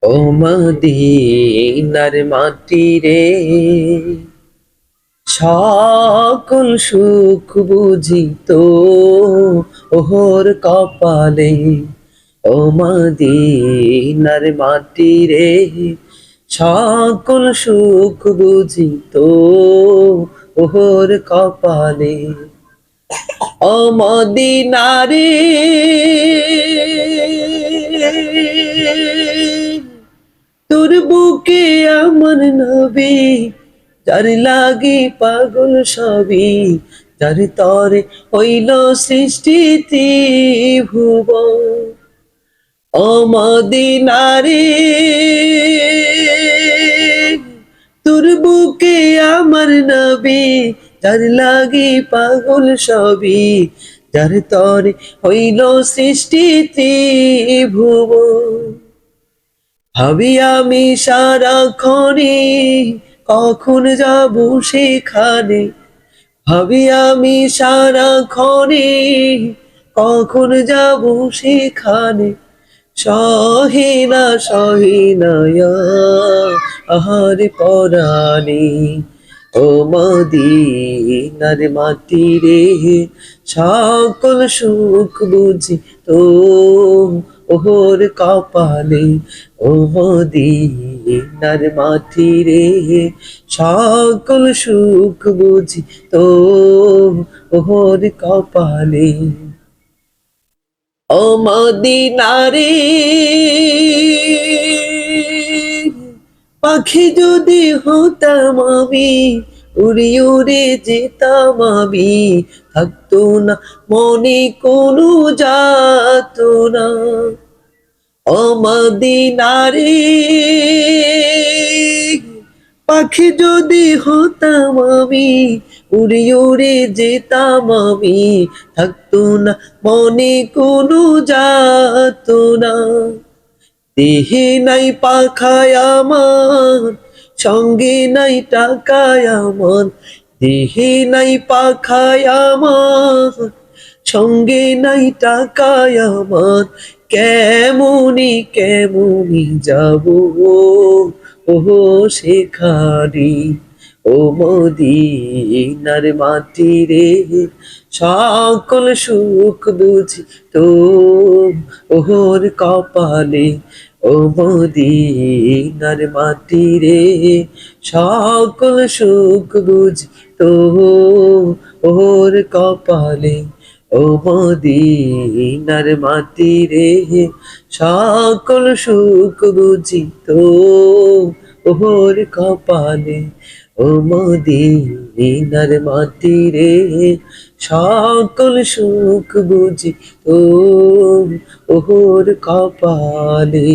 ও মদিনার মাটি রে, সকল সুখ বুঝিত ওহর কপালে। ও মদিনার মাটি রে, সকল সুখ বুঝিত ওহর কপালে। ও মদিনারে, তোর বুকে আমার নবী, যার লাগি পাগল সবই, যার তরে হইল সৃষ্টি ত্রিভুবন। ও মদিনারে, তোর বুকে আমার নবী, যার লাগি পাগল সবই, যার তরে হইল সৃষ্টি ত্রিভুবন। ভাবি আমি সারাক্ষণে কখন যাব সেখানে, ভাবি আমি সারাক্ষণে কখন যাব সেখানে। সহিনা সহিনা আহারে পরাণে। ও মদিনার মাটি রে, সকল সুখ বুঝি তো ওহর কপালে। ও মদিনার মাটি রে, সকল সুখ বুঝি তো ওহর কপালে। ও মদিনারে, পাখি যদি হতাম আমি, উড়ে উড়ে যেতাম আমি, থাকতো না মনে কোনো যাতনা। ও মদিনারে, পাখি যদি হতাম আমি, উড়ে উড়ে যেতাম আমি, থাকতো না মনে কোনো যাতনা। দেহে নাই পাখায় আমার, সঙ্গে নাই টাকায় আমার, দেহে নাই পাখায় আমার, সঙ্গে নাই টাকায় আমার, কেমনি কেমনি যাব ও সেখানে। ও মদিনার মাটি রে, সকল সুখ বুঝি তো ওহর কপালে। ও মদিনার মাটি রে, সকল সুখ বুঝি তো ওহর কপালে। ও মদিনার মাটি রে, সকল সুখ বুঝি তো ওহর কপালে। ও মদিনার মাটি রে, সকল সুখ বুঝি তো ওহর কপালে।